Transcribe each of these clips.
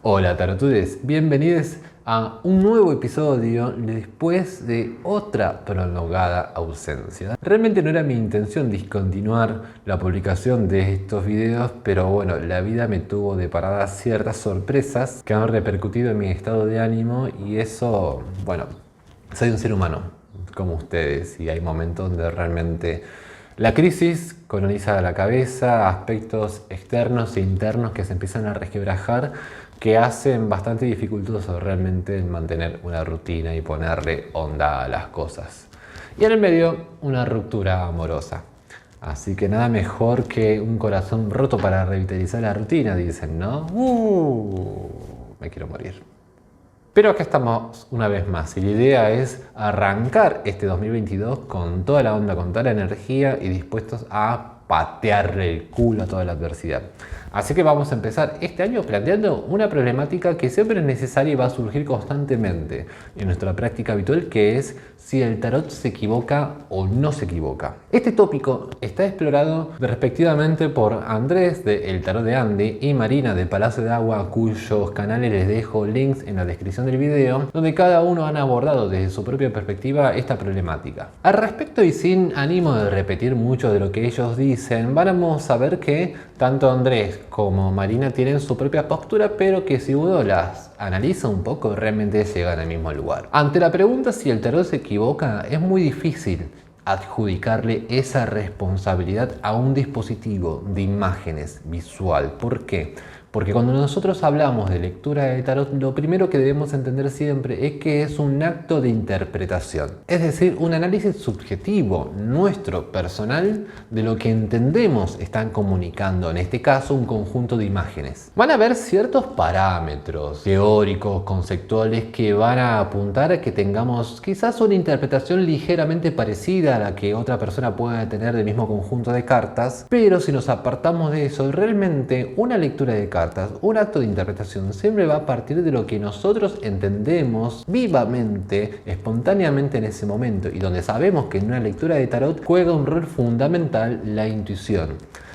Hola tarotudes, bienvenidos a un nuevo episodio después de otra prolongada ausencia. Realmente no era mi intención discontinuar la publicación de estos videos, pero bueno, la vida me tuvo deparadas ciertas sorpresas que han repercutido en mi estado de ánimo y eso, bueno, soy un ser humano como ustedes y hay momentos donde realmente la crisis coloniza la cabeza, aspectos externos e internos que se empiezan a resquebrajar que hacen bastante dificultoso realmente el mantener una rutina y ponerle onda a las cosas. Y en el medio, una ruptura amorosa. Así que nada mejor que un corazón roto para revitalizar la rutina, dicen, ¿no? Me quiero morir. Pero acá estamos una vez más y la idea es arrancar este 2022 con toda la onda, con toda la energía y dispuestos a patearle el culo a toda la adversidad. Así que vamos a empezar este año planteando una problemática que siempre es necesaria y va a surgir constantemente en nuestra práctica habitual, que es si el tarot se equivoca o no se equivoca. Este tópico está explorado respectivamente por Andrés de El Tarot de Andy y Marina de Palacio de Agua, cuyos canales les dejo links en la descripción del video, donde cada uno han abordado desde su propia perspectiva esta problemática. Al respecto, y sin ánimo de repetir mucho de lo que ellos dicen, vamos a ver que tanto Andrés como Marina tienen su propia postura, pero que si uno las analiza un poco realmente llegan al mismo lugar. Ante la pregunta si el tarot se equivoca, es muy difícil adjudicarle esa responsabilidad a un dispositivo de imágenes visual. ¿Por qué? Porque cuando nosotros hablamos de lectura de tarot, lo primero que debemos entender siempre es que es un acto de interpretación. Es decir, un análisis subjetivo, nuestro, personal, de lo que entendemos están comunicando, en este caso, un conjunto de imágenes. Van a haber ciertos parámetros teóricos, conceptuales, que van a apuntar a que tengamos quizás una interpretación ligeramente parecida a la que otra persona pueda tener del mismo conjunto de cartas, pero si nos apartamos de eso, realmente una lectura de cartas, un acto de interpretación siempre va a partir de lo que nosotros entendemos vivamente, espontáneamente en ese momento, y donde sabemos que en una lectura de tarot juega un rol fundamental la intuición.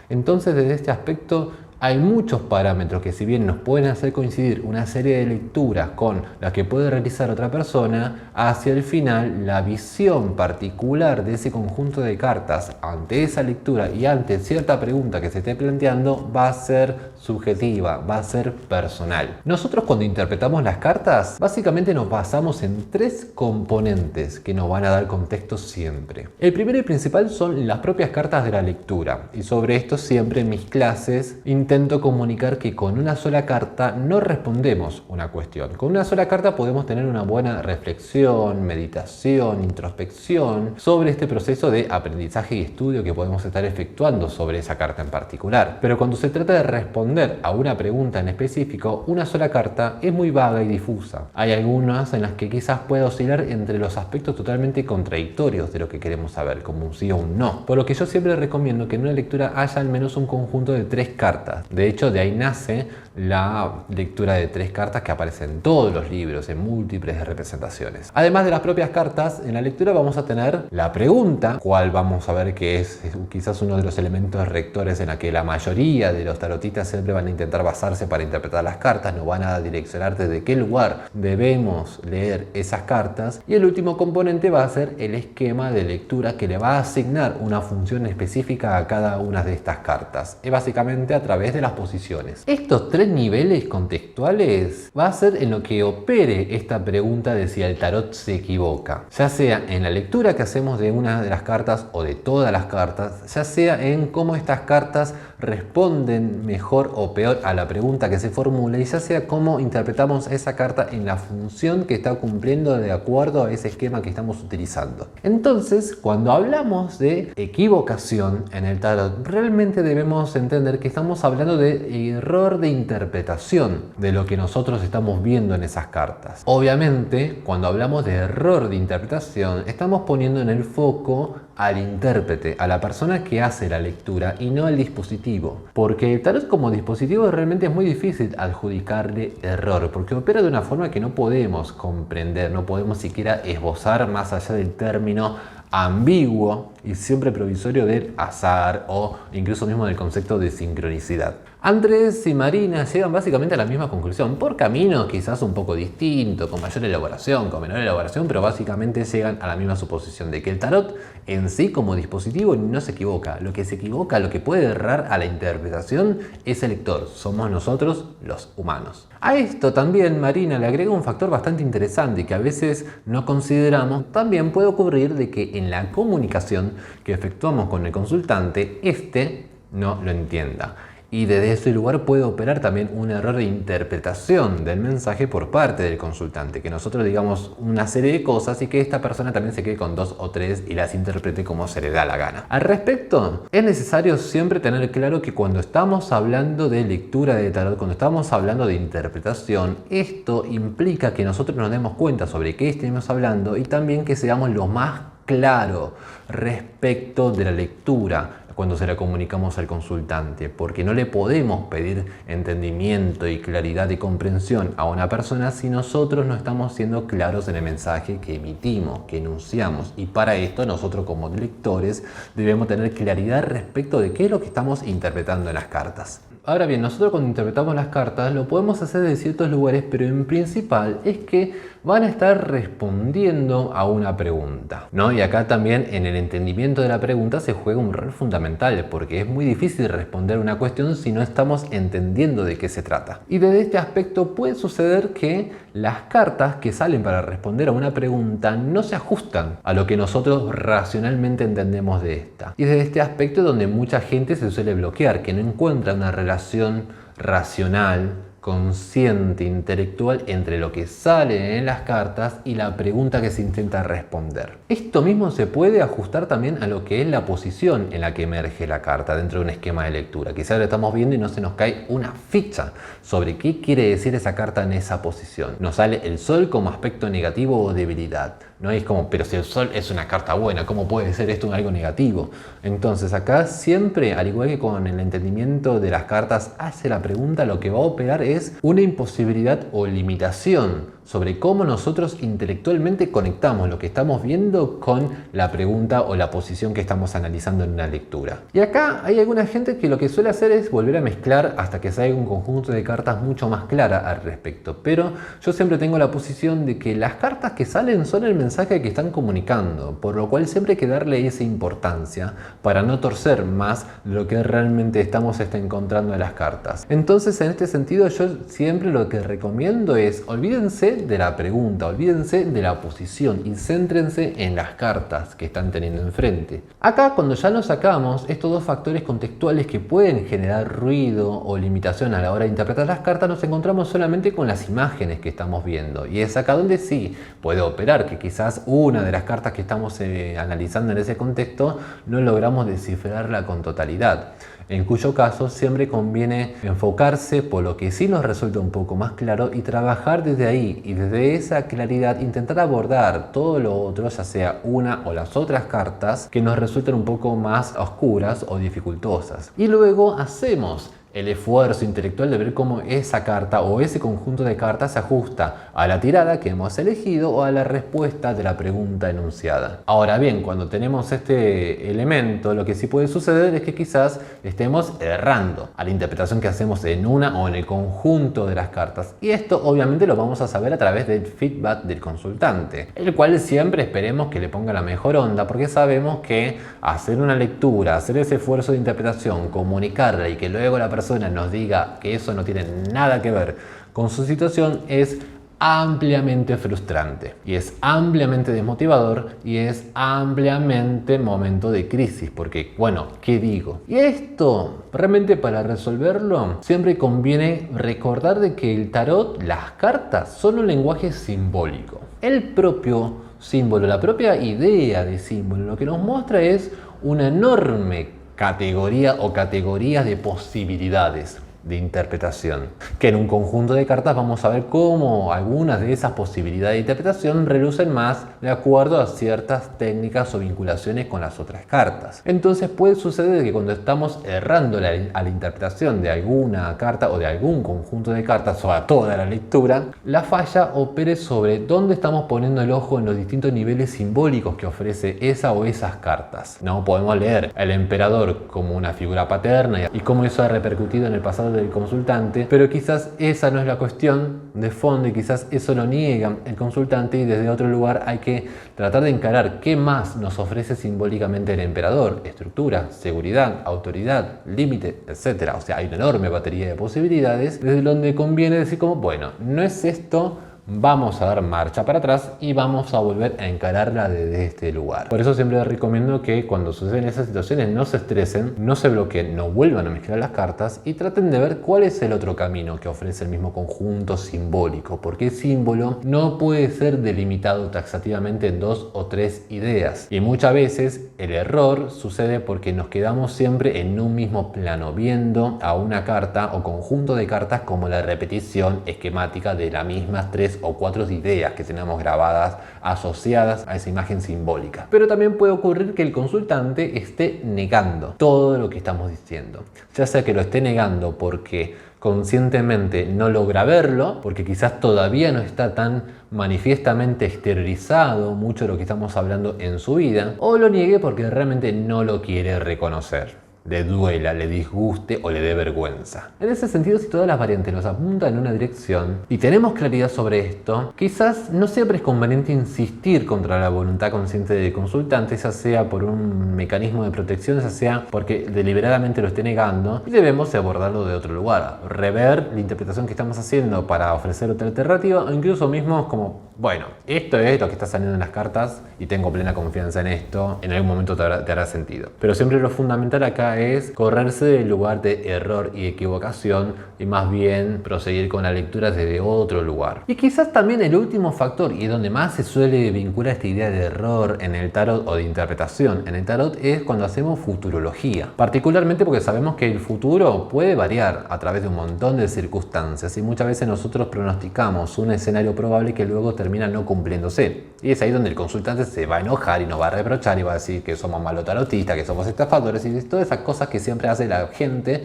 Entonces, desde este aspecto hay muchos parámetros que, si bien nos pueden hacer coincidir una serie de lecturas con las que puede realizar otra persona, hacia el final la visión particular de ese conjunto de cartas ante esa lectura y ante cierta pregunta que se esté planteando va a ser subjetiva, va a ser personal. Nosotros, cuando interpretamos las cartas, básicamente nos basamos en tres componentes que nos van a dar contexto siempre. El primero y principal son las propias cartas de la lectura, y sobre esto siempre en mis clases intento comunicar que con una sola carta no respondemos una cuestión. Con una sola carta podemos tener una buena reflexión, meditación, introspección sobre este proceso de aprendizaje y estudio que podemos estar efectuando sobre esa carta en particular. Pero cuando se trata de responder a una pregunta en específico, una sola carta es muy vaga y difusa. Hay algunas en las que quizás pueda oscilar entre los aspectos totalmente contradictorios de lo que queremos saber, como un sí o un no. Por lo que yo siempre recomiendo que en una lectura haya al menos un conjunto de 3 cartas. De hecho, de ahí nace la lectura de 3 cartas que aparecen en todos los libros, en múltiples representaciones. Además de las propias cartas, en la lectura vamos a tener la pregunta, cual vamos a ver que es quizás uno de los elementos rectores en la que la mayoría de los tarotistas siempre van a intentar basarse para interpretar las cartas, nos van a direccionar desde qué lugar debemos leer esas cartas. Y el último componente va a ser el esquema de lectura que le va a asignar una función específica a cada una de estas cartas, y básicamente a través de las posiciones. Estos 3 niveles contextuales va a ser en lo que opere esta pregunta de si el tarot se equivoca, ya sea en la lectura que hacemos de una de las cartas o de todas las cartas, ya sea en cómo estas cartas responden mejor o peor a la pregunta que se formula, y ya sea cómo interpretamos esa carta en la función que está cumpliendo de acuerdo a ese esquema que estamos utilizando. Entonces, cuando hablamos de equivocación en el tarot, realmente debemos entender que estamos hablando de error de interpretación de lo que nosotros estamos viendo en esas cartas. Obviamente, cuando hablamos de error de interpretación, estamos poniendo en el foco al intérprete, a la persona que hace la lectura y no al dispositivo. Porque el tarot como dispositivo realmente es muy difícil adjudicarle error, porque opera de una forma que no podemos comprender, no podemos siquiera esbozar más allá del término ambiguo y siempre provisorio del azar o incluso mismo del concepto de sincronicidad. Andrés y Marina llegan básicamente a la misma conclusión, por caminos quizás un poco distintos, con mayor elaboración, con menor elaboración, pero básicamente llegan a la misma suposición de que el tarot en sí como dispositivo no se equivoca. Lo que se equivoca, lo que puede errar a la interpretación es el lector, somos nosotros los humanos. A esto también Marina le agrega un factor bastante interesante que a veces no consideramos. También puede ocurrir de que en la comunicación que efectuamos con el consultante, este no lo entienda. Y desde ese lugar puede operar también un error de interpretación del mensaje por parte del consultante, que nosotros digamos una serie de cosas y que esta persona también se quede con 2 o 3 y las interprete como se le da la gana. Al respecto, es necesario siempre tener claro que cuando estamos hablando de lectura de tarot, cuando estamos hablando de interpretación, esto implica que nosotros nos demos cuenta sobre qué estamos hablando y también que seamos lo más claro respecto de la lectura cuando se la comunicamos al consultante, porque no le podemos pedir entendimiento y claridad y comprensión a una persona si nosotros no estamos siendo claros en el mensaje que emitimos, que enunciamos, y para esto nosotros como lectores debemos tener claridad respecto de qué es lo que estamos interpretando en las cartas. Ahora bien, nosotros cuando interpretamos las cartas lo podemos hacer de ciertos lugares, pero en principal es que van a estar respondiendo a una pregunta, ¿no? Y acá también en el entendimiento de la pregunta se juega un rol fundamental, porque es muy difícil responder una cuestión si no estamos entendiendo de qué se trata. Y desde este aspecto puede suceder que las cartas que salen para responder a una pregunta no se ajustan a lo que nosotros racionalmente entendemos de esta. Y desde este aspecto es donde mucha gente se suele bloquear, que no encuentra una relación racional, consciente, intelectual entre lo que sale en las cartas y la pregunta que se intenta responder. Esto mismo se puede ajustar también a lo que es la posición en la que emerge la carta dentro de un esquema de lectura. Quizás lo estamos viendo y no se nos cae una ficha sobre qué quiere decir esa carta en esa posición. Nos sale el sol como aspecto negativo o debilidad. No es como, pero si el sol es una carta buena, ¿cómo puede ser esto algo negativo? Entonces acá siempre, al igual que con el entendimiento de las cartas hacia la pregunta, lo que va a operar es una imposibilidad o limitación sobre cómo nosotros intelectualmente conectamos lo que estamos viendo con la pregunta o la posición que estamos analizando en una lectura. Y acá hay alguna gente que lo que suele hacer es volver a mezclar hasta que salga un conjunto de cartas mucho más clara al respecto. Pero yo siempre tengo la posición de que las cartas que salen son el mensaje que están comunicando, por lo cual siempre hay que darle esa importancia para no torcer más lo que realmente estamos encontrando en las cartas. Entonces, en este sentido, yo siempre lo que recomiendo es olvídense de la pregunta, olvídense de la posición y céntrense en las cartas que están teniendo enfrente. Acá, cuando ya nos sacamos estos dos factores contextuales que pueden generar ruido o limitación a la hora de interpretar las cartas, nos encontramos solamente con las imágenes que estamos viendo. Y es acá donde sí puede operar, que quizás una de las cartas que estamos analizando en ese contexto no logramos descifrarla con totalidad. En cuyo caso siempre conviene enfocarse por lo que sí nos resulta un poco más claro y trabajar desde ahí y desde esa claridad intentar abordar todo lo otro, ya sea una o las otras cartas que nos resulten un poco más oscuras o dificultosas. Y luego hacemos el esfuerzo intelectual de ver cómo esa carta o ese conjunto de cartas se ajusta a la tirada que hemos elegido o a la respuesta de la pregunta enunciada. Ahora bien, cuando tenemos este elemento, lo que sí puede suceder es que quizás estemos errando a la interpretación que hacemos en una o en el conjunto de las cartas. Y esto obviamente lo vamos a saber a través del feedback del consultante, el cual siempre esperemos que le ponga la mejor onda, porque sabemos que hacer una lectura, hacer ese esfuerzo de interpretación, comunicarla y que luego la persona nos diga que eso no tiene nada que ver con su situación es ampliamente frustrante y es ampliamente desmotivador y es ampliamente momento de crisis, porque bueno, ¿qué digo? Y esto realmente para resolverlo siempre conviene recordar de que el tarot, las cartas son un lenguaje simbólico. El propio símbolo, la propia idea de símbolo, lo que nos muestra es una enorme categoría o categorías de posibilidades de interpretación, que en un conjunto de cartas vamos a ver cómo algunas de esas posibilidades de interpretación relucen más de acuerdo a ciertas técnicas o vinculaciones con las otras cartas. Entonces puede suceder que cuando estamos errando a la interpretación de alguna carta o de algún conjunto de cartas o a toda la lectura, la falla opere sobre dónde estamos poniendo el ojo en los distintos niveles simbólicos que ofrece esa o esas cartas. No podemos leer al emperador como una figura paterna y cómo eso ha repercutido en el pasado mayor del consultante, pero quizás esa no es la cuestión de fondo y quizás eso lo niega el consultante, y desde otro lugar hay que tratar de encarar qué más nos ofrece simbólicamente el emperador: estructura, seguridad, autoridad, límite, etc. O sea, hay una enorme batería de posibilidades desde donde conviene decir como, bueno, no es esto, vamos a dar marcha para atrás y vamos a volver a encararla desde este lugar. Por eso siempre les recomiendo que cuando suceden esas situaciones no se estresen, no se bloqueen, no vuelvan a mezclar las cartas y traten de ver cuál es el otro camino que ofrece el mismo conjunto simbólico, porque el símbolo no puede ser delimitado taxativamente en 2 o 3 ideas, y muchas veces el error sucede porque nos quedamos siempre en un mismo plano, viendo a una carta o conjunto de cartas como la repetición esquemática de las mismas 3 o 4 ideas que tenemos grabadas asociadas a esa imagen simbólica. Pero también puede ocurrir que el consultante esté negando todo lo que estamos diciendo, ya sea que lo esté negando porque conscientemente no logra verlo, porque quizás todavía no está tan manifiestamente exteriorizado mucho de lo que estamos hablando en su vida, o lo niegue porque realmente no lo quiere reconocer, le duela, le disguste o le dé vergüenza. En ese sentido, si todas las variantes nos apuntan en una dirección y tenemos claridad sobre esto, quizás no siempre es conveniente insistir contra la voluntad consciente del consultante, ya sea por un mecanismo de protección, ya sea porque deliberadamente lo esté negando, y debemos abordarlo de otro lugar, rever la interpretación que estamos haciendo para ofrecer otra alternativa, o incluso mismo como, bueno, esto es lo que está saliendo en las cartas y tengo plena confianza en esto, en algún momento te hará sentido. Pero siempre lo fundamental acá es correrse del lugar de error y equivocación y más bien proseguir con la lectura desde otro lugar. Y quizás también el último factor, y donde más se suele vincular esta idea de error en el tarot o de interpretación en el tarot, es cuando hacemos futurología. Particularmente porque sabemos que el futuro puede variar a través de un montón de circunstancias y muchas veces nosotros pronosticamos un escenario probable que luego termina no cumpliéndose. Y es ahí donde el consultante se va a enojar y nos va a reprochar y va a decir que somos malos tarotistas, que somos estafadores y todas esas cosas que siempre hace la gente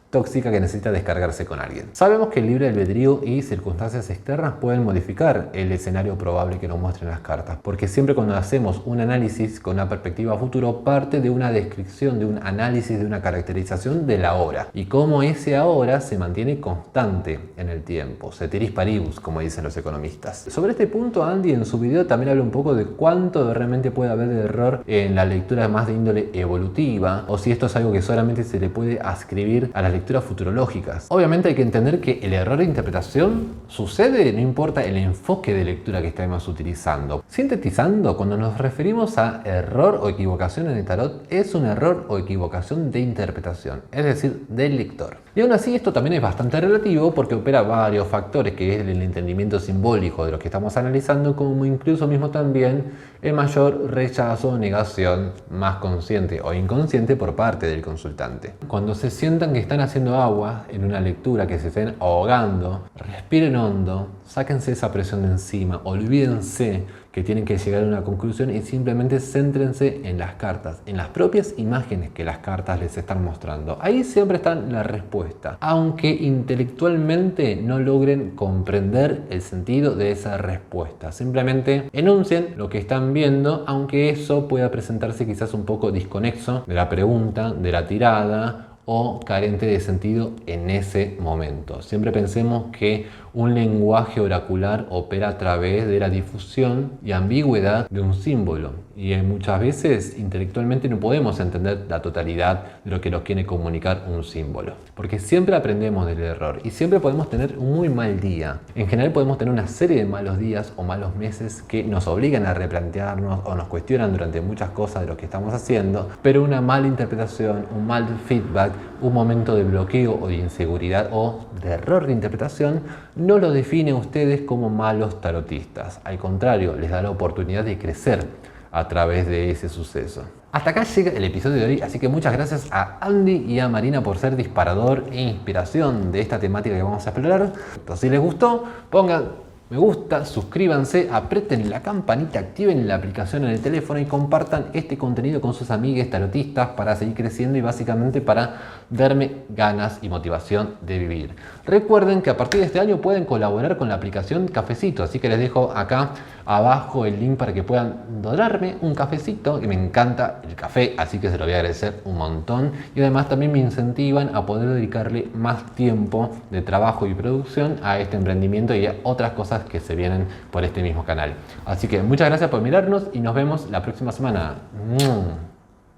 tóxica que necesita descargarse con alguien. Sabemos que el libre albedrío y circunstancias externas pueden modificar el escenario probable que nos muestren las cartas, porque siempre cuando hacemos un análisis con una perspectiva a futuro parte de una descripción, de un análisis, de una caracterización del ahora y cómo ese ahora se mantiene constante en el tiempo, ceteris paribus, como dicen los economistas. Sobre este punto, Andy en su video también habla un poco de cuánto realmente puede haber de error en la lectura más de índole evolutiva, o si esto es algo que solamente se le puede ascribir a las lecturas futurológicas. Obviamente hay que entender que el error de interpretación sucede no importa el enfoque de lectura que estemos utilizando. Sintetizando, cuando nos referimos a error o equivocación en el tarot, es un error o equivocación de interpretación, es decir, del lector. Y aún así esto también es bastante relativo porque opera varios factores, que es el entendimiento simbólico de lo que estamos analizando, como incluso mismo también el mayor rechazo o negación más consciente o inconsciente por parte del consultante. Cuando se sientan que están haciendo agua en una lectura, que se estén ahogando, respiren hondo, sáquense esa presión de encima, olvídense que tienen que llegar a una conclusión y simplemente céntrense en las cartas, en las propias imágenes que las cartas les están mostrando. Ahí siempre está la respuesta, aunque intelectualmente no logren comprender el sentido de esa respuesta. Simplemente enuncien lo que están viendo, aunque eso pueda presentarse quizás un poco desconexo de la pregunta, de la tirada, o carente de sentido en ese momento. Siempre pensemos que un lenguaje oracular opera a través de la difusión y ambigüedad de un símbolo, y muchas veces intelectualmente no podemos entender la totalidad de lo que nos quiere comunicar un símbolo, porque siempre aprendemos del error y siempre podemos tener un muy mal día. En general podemos tener una serie de malos días o malos meses que nos obligan a replantearnos o nos cuestionan durante muchas cosas de lo que estamos haciendo, pero una mala interpretación, un mal feedback, un momento de bloqueo o de inseguridad o de error de interpretación no los define a ustedes como malos tarotistas. Al contrario, les da la oportunidad de crecer a través de ese suceso. Hasta acá llega el episodio de hoy, así que muchas gracias a Andy y a Marina por ser disparador e inspiración de esta temática que vamos a explorar. Entonces, si les gustó, pongan me gusta, suscríbanse, aprieten la campanita, activen la aplicación en el teléfono y compartan este contenido con sus amigues tarotistas para seguir creciendo y básicamente para darme ganas y motivación de vivir. Recuerden que a partir de este año pueden colaborar con la aplicación Cafecito, así que les dejo acá abajo el link para que puedan donarme un cafecito, que me encanta el café, así que se lo voy a agradecer un montón. Y además también me incentivan a poder dedicarle más tiempo de trabajo y producción a este emprendimiento y a otras cosas que se vienen por este mismo canal. Así que muchas gracias por mirarnos y nos vemos la próxima semana.